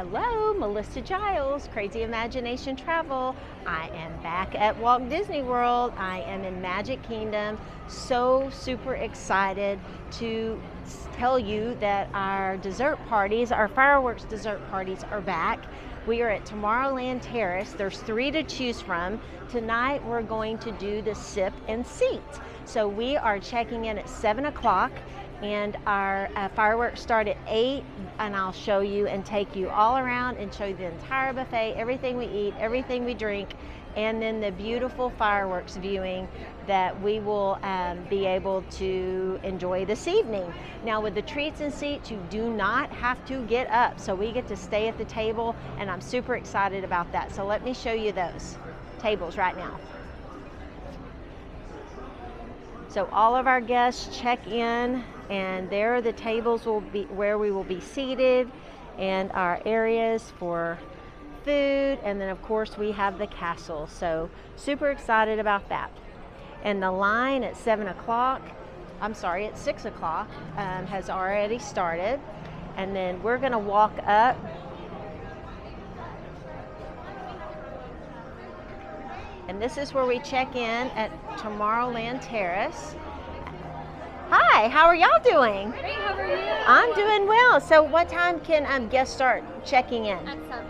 Hello, Melissa Giles, Crazy Imagination Travel. I am back at Walt Disney World. I am in Magic Kingdom. So super excited to tell you that our dessert parties, our fireworks dessert parties are back. We are at Tomorrowland Terrace. There's 3 to choose from. Tonight we're going to do the sip and seat. So we are checking in at 7 o'clock. And our fireworks start at 8, and I'll show you and take you all around and show you the entire buffet, everything we eat, everything we drink, and then the beautiful fireworks viewing that we will be able to enjoy this evening. Now with the treats and seats, you do not have to get up, so we get to stay at the table, and I'm super excited about that. So let me show you those tables right now. So all of our guests check in, and there are the tables will be where we will be seated, and our areas for food, and then of course we have the castle. So super excited about that. And the line at 7 o'clock, I'm sorry, at 6 o'clock has already started, and then we're gonna walk up. And this is where we check in at Tomorrowland Terrace. Hi, how are y'all doing? Great, how are you? I'm doing well. So what time can guests start checking in? At 7.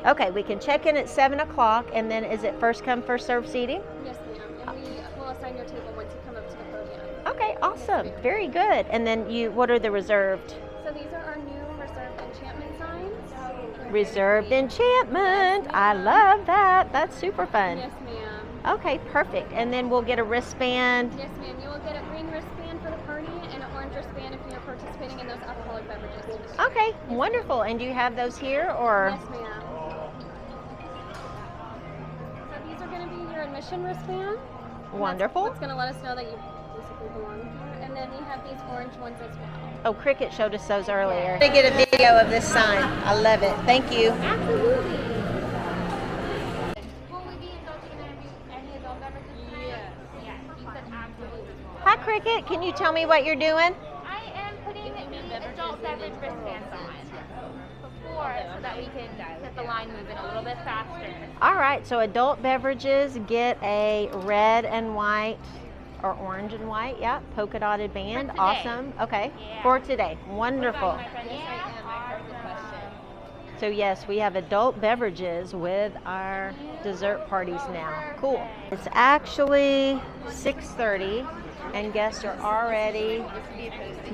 Okay, we can check in at 7 o'clock, and then is it first come, first serve seating? Yes, ma'am. And we will assign your table once you come up to the podium. Okay, awesome. Yes, very good. And then what are the reserved? So these are our new reserved enchantment signs. Reserved enchantment. Yes, I love that. That's super fun. Yes, ma'am. Okay, perfect. And then we'll get a wristband. Yes, ma'am. You will get a green wristband for the party and an orange wristband if you're participating in those alcoholic beverages. Okay, wonderful. And do you have those here, or? Yes, ma'am. So these are going to be your admission wristband. Wonderful. It's going to let us know that you basically belong here. And then we have these orange ones as well. Oh, Cricket showed us those earlier. To get a video of this sign. I love it. Thank you. Absolutely. Hi, Cricket. Can you tell me what you're doing? I am putting the adult beverage wristbands on before so that we can get the line moving a little bit faster. All right. So adult beverages get a red and white or orange and white. Yeah. Polka dotted band. For today. Awesome. Okay. Yeah. For today. Wonderful. So yes, we have adult beverages with our dessert parties now. Cool. It's actually 6:30 and guests are already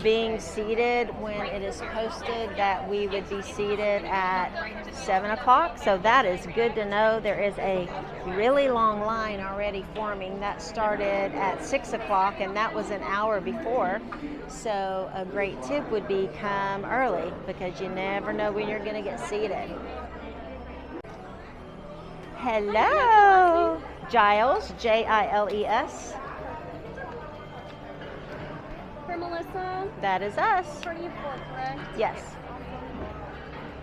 being seated when it is posted that we would be seated at 7 o'clock. So that is good to know. There is a really long line already forming. That started at 6 o'clock and that was an hour before. So a great tip would be come early because you never know when you're going to get seated. Hello, Giles, Jiles. For Melissa, That is us. 34, correct? Yes.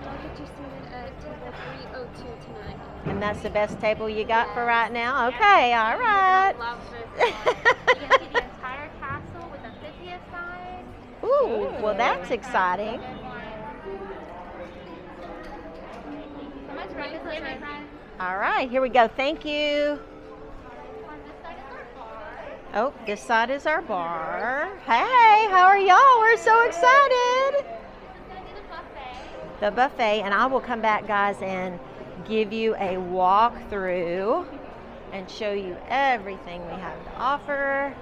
I'll get you seated at table 302 tonight. And that's the best table you got for right now? Okay, all right. Love this. You can see the entire castle with a 50th sign. Ooh, well that's exciting. So much ready for my friends. All right, here we go. Thank you. On this side is our bar. Oh, this side is our bar. Hey, how are y'all? We're so excited. This is going to be the buffet. The buffet, and I will come back, guys, and give you a walk through and show you everything we have to offer.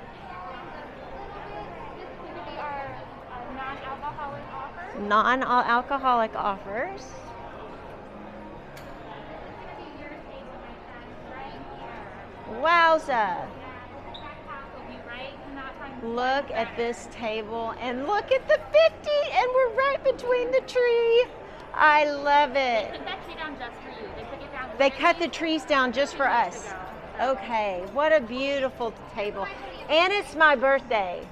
This is going to be our non-alcoholic offer. Non-alcoholic offers. This is going to be your table, my friends, right here. Wowza. Yeah, the back half will be right in that time. Look at this table and look at the 50, and we're right between the tree. I love They it. took that tree down just for you. They took it down. They cut the trees down just for us. Okay, what a beautiful table. And it's my birthday.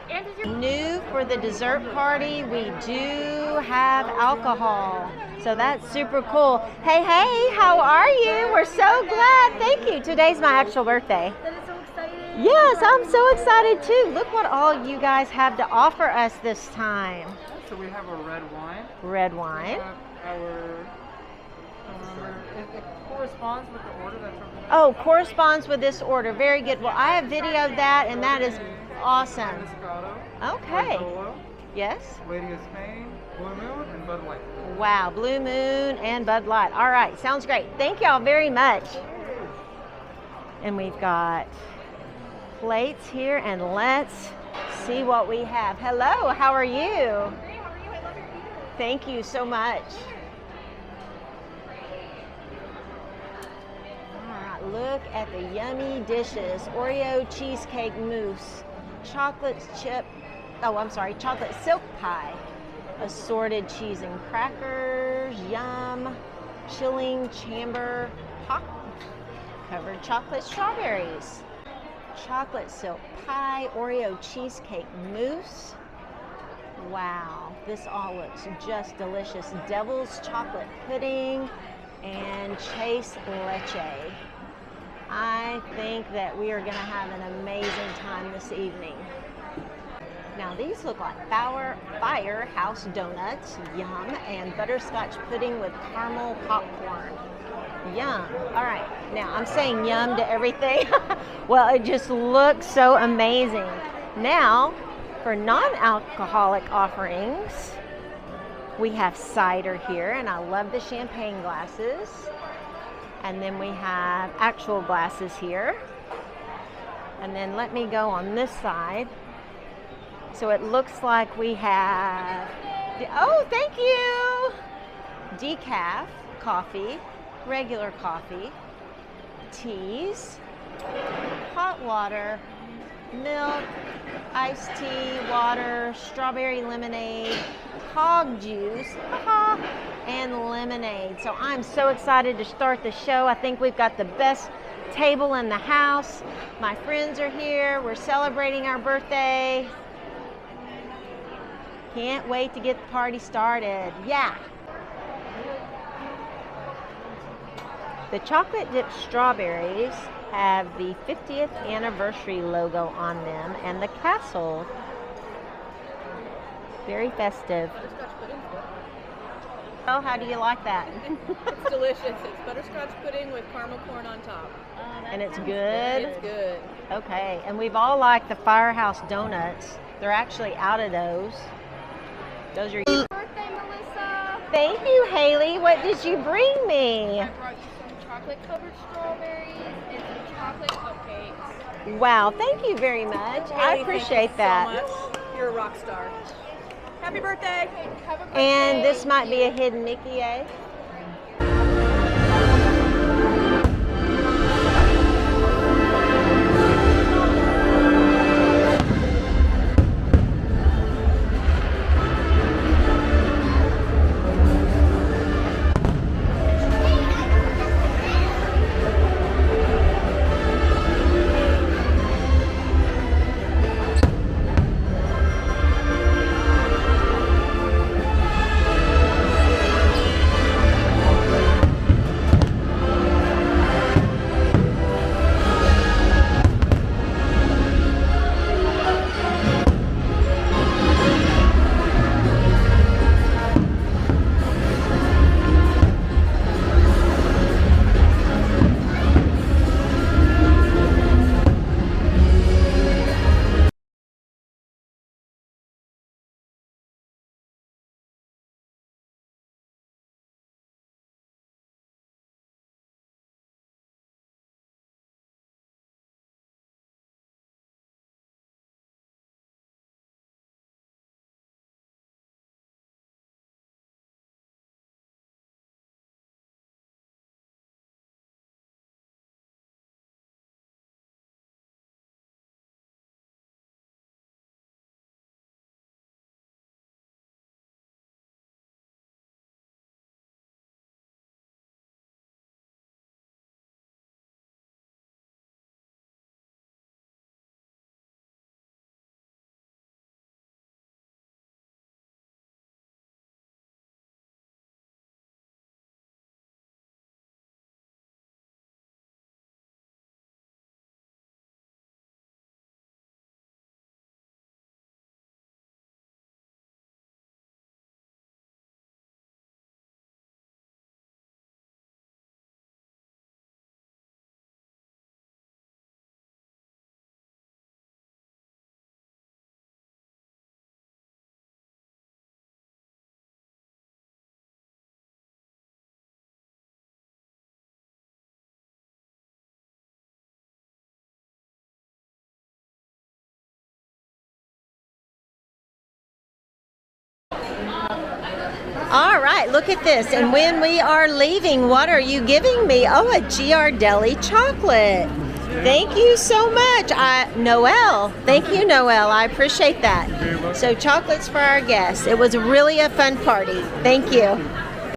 And is your New for the dessert party, we do have alcohol. So that's super cool. Hey, how are you? We're so glad. Thank you. Today's my actual birthday. That is so exciting. Yes, I'm so excited too. Look what all you guys have to offer us this time. So we have a red wine. Red wine. We have our It corresponds with the order that's over there. Oh, corresponds with this order. Very good. Well, I have video of that, and that is awesome. Moscato, Okay. Bartolo, Yes. Lady of Spain, Blue Moon, and Bud Light. Wow, Blue Moon and Bud Light. All right, sounds great. Thank y'all very much. And we've got plates here, and let's see what we have. Hello, how are you? Great, how are you? I love your eater. Thank you so much. All right, look at the yummy dishes. Oreo cheesecake mousse, chocolate silk pie, assorted cheese and crackers, yum, chilling chamber pop, covered chocolate strawberries, chocolate silk pie, Oreo cheesecake mousse. Wow, this all looks just delicious. Devil's chocolate pudding and chase leche. I think that we are going to have an amazing time this evening. Now these look like Firehouse donuts, yum, and butterscotch pudding with caramel popcorn. Yum. All right, now I'm saying yum to everything. Well, it just looks so amazing. Now, for non-alcoholic offerings, we have cider here, and I love the champagne glasses. And then we have actual glasses here. And then let me go on this side. So it looks like we have, oh, thank you! Decaf coffee, regular coffee, teas, hot water, milk, iced tea, water, strawberry lemonade, hog juice, and lemonade. So I'm so excited to start the show. I think we've got the best table in the house. My friends are here. We're celebrating our birthday. Can't wait to get the party started. Yeah. The chocolate dipped strawberries have the 50th anniversary logo on them and the castle. Very festive. Oh, how do you like that? It's delicious. It's butterscotch pudding with caramel corn on top. And it's good? It's good. Okay, and we've all liked the Firehouse donuts. They're actually out of those. Those are... Birthday, Melissa. Thank you, Haley. What did you bring me? I brought you some chocolate-covered strawberries and some chocolate cupcakes. Wow, thank you very much. I appreciate that. So much. You're a rock star. Happy birthday. Have a birthday. And this might be a hidden Mickey, eh? All right, look at this. And when we are leaving, what are you giving me? Oh, a Ghirardelli chocolate. Thank you so much. Noelle. Thank you, Noelle. I appreciate that. So chocolates for our guests. It was really a fun party. Thank you.